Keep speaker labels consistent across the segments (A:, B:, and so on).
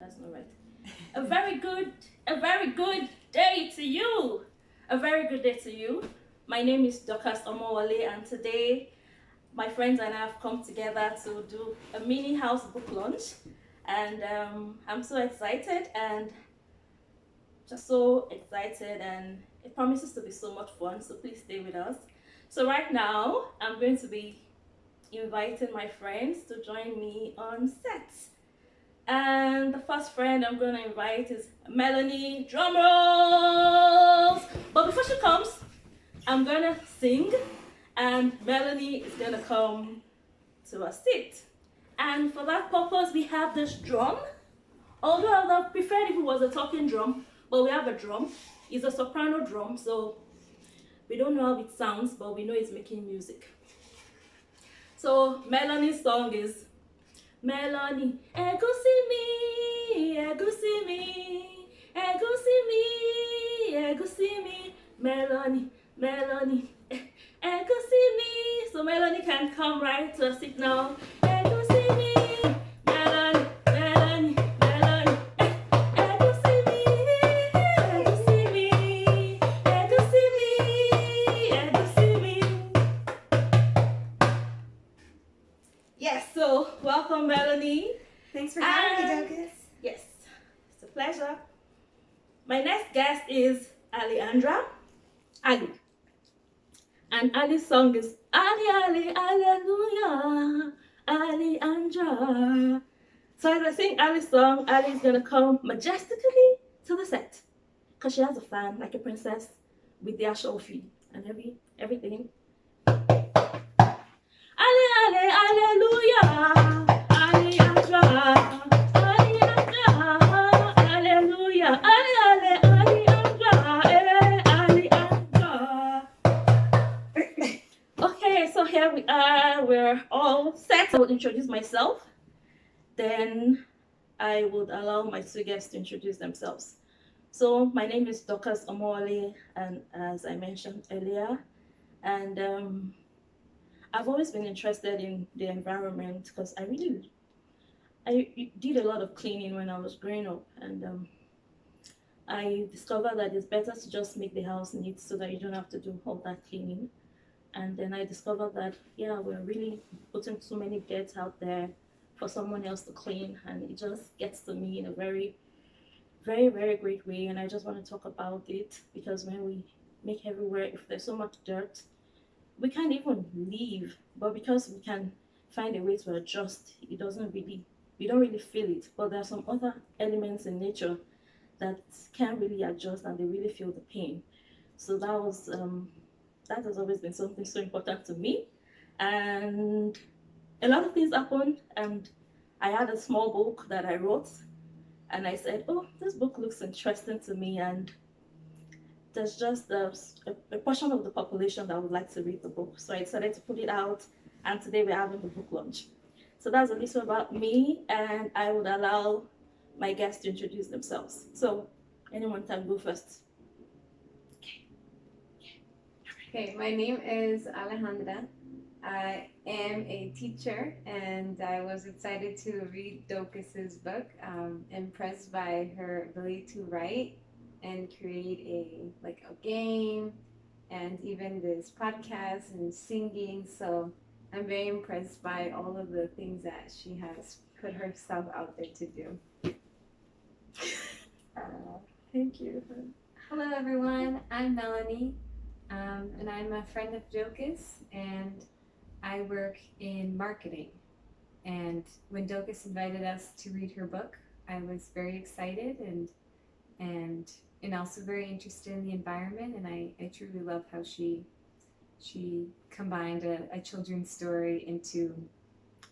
A: That's not right. A very good day to you. A very good day to you. My name is Dorcas Omowole, and today my friends and I have come together to do a mini house book launch. And I'm so excited and just so excited, and it promises to be so much fun. So please stay with us. So, right now, I'm going to be inviting my friends to join me on set. And the first friend I'm going to invite is Melanie. Drum rolls! But before she comes, I'm going to sing, and Melanie is going to come to a seat. And for that purpose, we have this drum. Although I would have preferred if it was a talking drum, but we have a drum. It's a soprano drum, so we don't know how it sounds, but we know it's making music. So Melanie's song is Melanie, Egusi mi, Egusi mi, Egusi mi, Egusi mi, Melanie, Melanie, Egusi mi. So Melanie can come right to a seat now. Egusi mi, Melanie, Melanie, Melanie, Egusi mi, Egusi mi, Egusi mi, Egusi mi. Yes, so welcome, Melanie.
B: Thanks for having me,
A: And
B: Dorcas.
A: yes, it's a pleasure. My next guest is Alejandra. Ali. And Ali's song is Ali, Ali, Alleluia, Alejandra. So as I sing Ali's song, Ali's gonna come majestically to the set. Because she has a fan, like a princess, with their trophy and everything. Ali, Ali, Alleluia, Alejandra. Hallelujah. Ale, ale, Alejandra. Okay, so here we are. We're all set. I will introduce myself. Then I would allow my two guests to introduce themselves. So my name is Dorcas Omowole, and as I mentioned earlier, and I've always been interested in the environment because I did a lot of cleaning when I was growing up, and I discovered that it's better to just make the house neat so that you don't have to do all that cleaning. And then I discovered that, yeah, we're really putting so many dirt out there for someone else to clean, and it just gets to me in a very, very, very great way. And I just want to talk about it because when we make everywhere, if there's so much dirt, we can't even leave. But because we can find a way to adjust, we don't really feel it. But there are some other elements in nature that can't really adjust and they really feel the pain. So that has always been something so important to me. And a lot of things happened, and I had a small book that I wrote, and I said, "Oh, this book looks interesting to me," and there's just a portion of the population that would like to read the book. So I decided to put it out, and today we're having the book launch. So that's a little about me, and I would allow my guests to introduce themselves. So anyone can go first.
B: Okay, my name is Alejandra. I am a teacher, and I was excited to read Dorcas's book. Impressed by her ability to write and create a game, and even this podcast and singing. So I'm very impressed by all of the things that she has put herself out there to do.
A: Thank you.
B: Hello, everyone. I'm Melanie. And I'm a friend of Dorcas, and I work in marketing. And when Dorcas invited us to read her book, I was very excited and also very interested in the environment. And I truly love how she combined a children's story into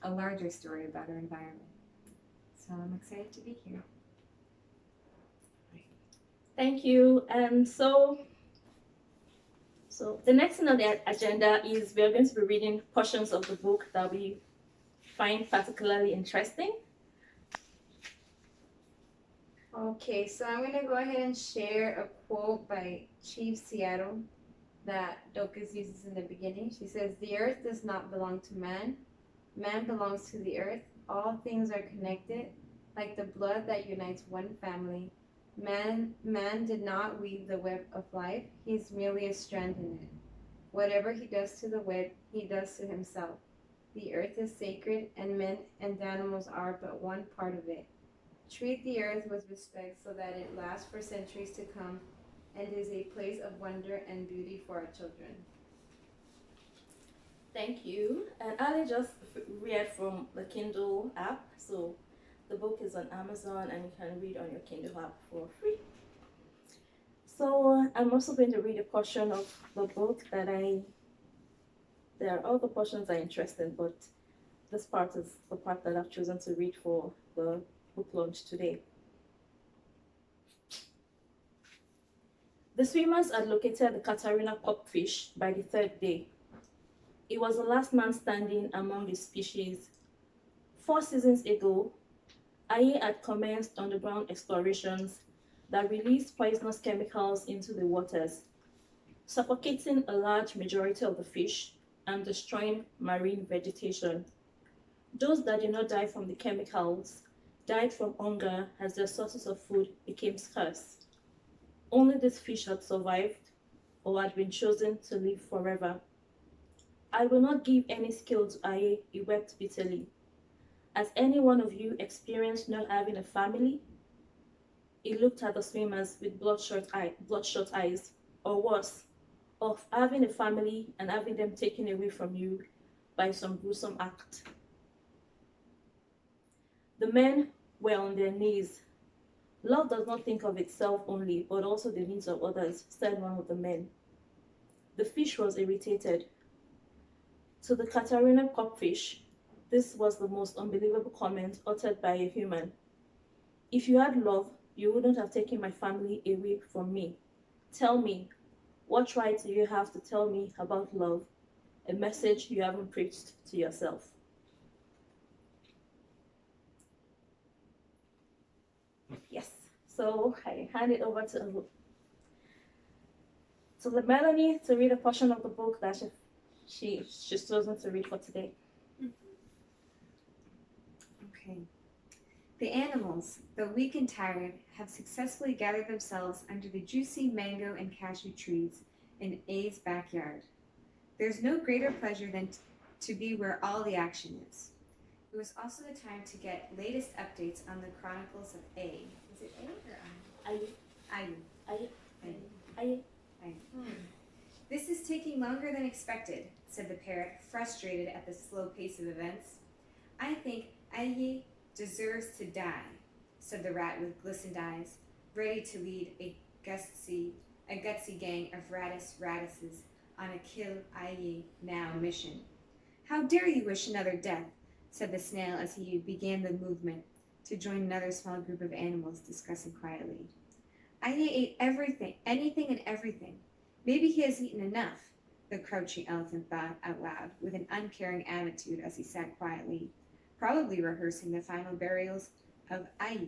B: a larger story about her environment. So I'm excited to be here.
A: Thank you. And so the next thing on the agenda is we are going to be reading portions of the book that we find particularly interesting.
B: Okay, so I'm going to go ahead and share a quote by Chief Seattle that Dorcas uses in the beginning. She says, "The earth does not belong to man. Man belongs to the earth. All things are connected. Like the blood that unites one family, man did not weave the web of life, he is merely a strand in it. Whatever he does to the web, he does to himself. The earth is sacred, and men and animals are but one part of it. Treat the earth with respect so that it lasts for centuries to come and is a place of wonder and beauty for our children.
A: Thank you. And Ali just read from the Kindle app. So the book is on Amazon and you can read on your Kindle app for free. So I'm also going to read a portion of the book there are other portions are interesting, but this part is the part that I've chosen to read for the book launch today. The swimmers had located the Katarina copfish by the third day. It was the last man standing among his species. 4 seasons ago, IE had commenced underground explorations that released poisonous chemicals into the waters, suffocating a large majority of the fish and destroying marine vegetation. Those that did not die from the chemicals died from hunger as their sources of food became scarce. Only these fish had survived or had been chosen to live forever. I will not give any skill to Aye, he wept bitterly. Has any one of you experienced not having a family? He looked at the swimmers with bloodshot eyes, or worse, of having a family and having them taken away from you by some gruesome act. The men were on their knees. Love does not think of itself only, but also the needs of others, said one of the men. The fish was irritated. To the Katarina copfish, this was the most unbelievable comment uttered by a human. If you had love, you wouldn't have taken my family away from me. Tell me, what right do you have to tell me about love, a message you haven't preached to yourself? Yes, so I hand it over to Melanie to read a portion of the book that she's chosen to read for today.
B: Okay. The animals, though weak and tired, have successfully gathered themselves under the juicy mango and cashew trees in A's backyard. There's no greater pleasure than to be where all the action is. It was also the time to get latest updates on the chronicles of A. Is it A or I?
A: I.
B: This is taking longer than expected, said the parrot, frustrated at the slow pace of events. I think Aye deserves to die, said the rat with glistened eyes, ready to lead a gutsy gang of radisses on a kill Aye now mission. How dare you wish another death, said the snail as he began the movement to join another small group of animals discussing quietly. Aye ate everything, anything and everything. Maybe he has eaten enough, the crouching elephant thought out loud with an uncaring attitude as he sat quietly, probably rehearsing the final burials of Aye